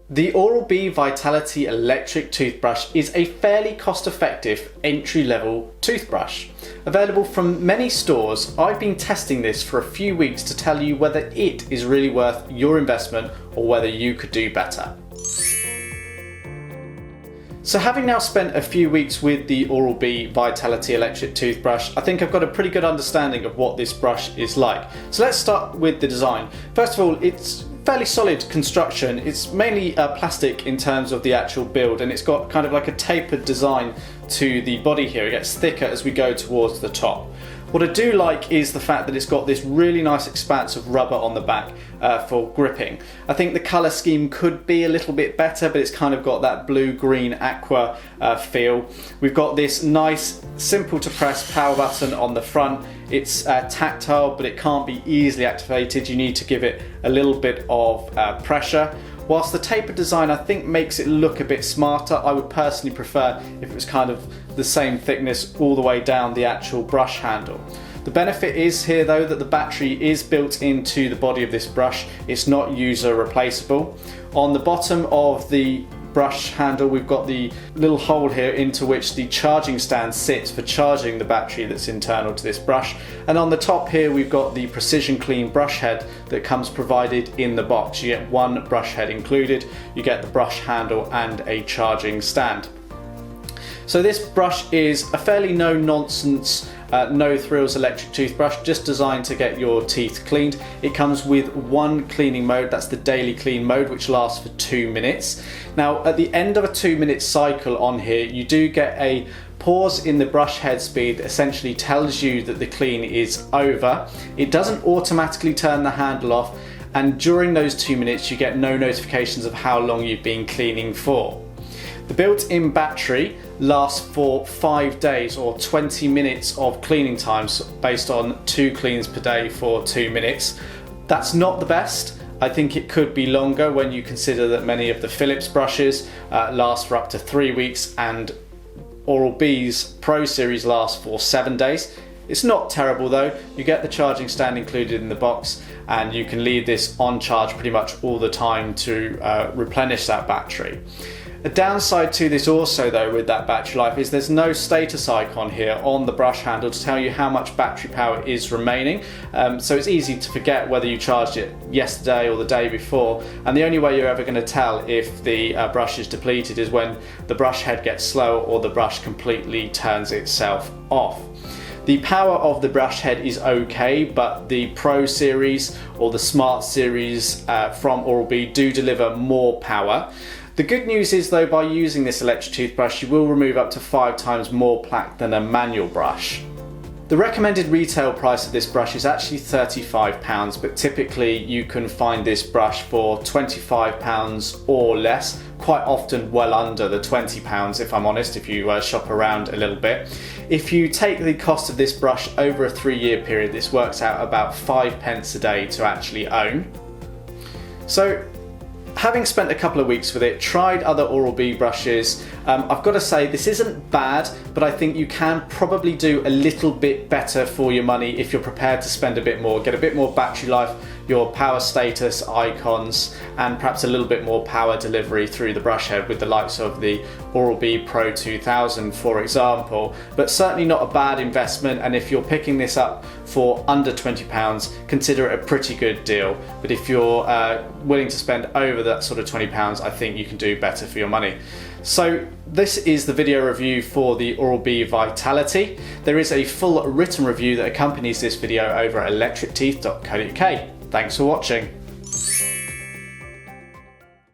The Oral-B Vitality electric toothbrush is a fairly cost-effective entry-level toothbrush. Available from many stores, I've been testing this for a few weeks to tell you whether it is really worth your investment or whether you could do better. So having now spent a few weeks with the Oral-B Vitality electric toothbrush, I think I've got a pretty good understanding of what this brush is like. So let's start with the design. First of all, it's fairly solid construction. It's mainly plastic in terms of the actual build, and it's got kind of like a tapered design to the body here. It gets thicker as we go towards the top. What I do like is the fact that it's got this really nice expanse of rubber on the back for gripping. I think the colour scheme could be a little bit better, but it's kind of got that blue-green aqua feel. We've got this nice, simple to press power button on the front. It's tactile, but it can't be easily activated. You need to give it a little bit of pressure. Whilst the tapered design I think makes it look a bit smarter, I would personally prefer if it was kind of the same thickness all the way down the actual brush handle. The benefit is here though that the battery is built into the body of this brush. It's not user replaceable. On the bottom of the brush handle we've got the little hole here into which the charging stand sits for charging the battery that's internal to this brush, and on the top here we've got the precision clean brush head that comes provided in the box. You get one brush head included, you get the brush handle and a charging stand. So this brush is a fairly no-nonsense, no-thrills electric toothbrush, just designed to get your teeth cleaned. It comes with one cleaning mode, that's the daily clean mode, which lasts for 2 minutes. Now at the end of a 2-minute cycle on here, you do get a pause in the brush head speed that essentially tells you that the clean is over. It doesn't automatically turn the handle off, and during those 2 minutes you get no notifications of how long you've been cleaning for. The built-in battery lasts for 5 days or 20 minutes of cleaning times based on 2 cleans per day for 2 minutes. That's not the best. I think it could be longer when you consider that many of the Philips brushes last for up to 3 weeks and Oral-B's Pro Series lasts for 7 days. It's not terrible though. You get the charging stand included in the box and you can leave this on charge pretty much all the time to replenish that battery. A downside to this also though with that battery life is there's no status icon here on the brush handle to tell you how much battery power is remaining, so it's easy to forget whether you charged it yesterday or the day before, and the only way you're ever going to tell if the brush is depleted is when the brush head gets slower or the brush completely turns itself off. The power of the brush head is okay, but the Pro Series or the Smart Series from Oral-B do deliver more power. The good news is though, by using this electric toothbrush you will remove up to 5 times more plaque than a manual brush. The recommended retail price of this brush is actually £35, but typically you can find this brush for £25 or less, quite often well under the £20 if I'm honest, if you shop around a little bit. If you take the cost of this brush over a 3-year period, this works out about 5p a day to actually own. So having spent a couple of weeks with it, tried other Oral-B brushes, I've got to say this isn't bad, but I think you can probably do a little bit better for your money if you're prepared to spend a bit more, get a bit more battery life, your power status icons, and perhaps a little bit more power delivery through the brush head with the likes of the Oral-B Pro 2000 for example, but certainly not a bad investment, and if you're picking this up for under £20, consider it a pretty good deal. But if you're willing to spend over that sort of £20, I think you can do better for your money. So this is the video review for the Oral-B Vitality. There is a full written review that accompanies this video over at electricteeth.co.uk. Thanks for watching.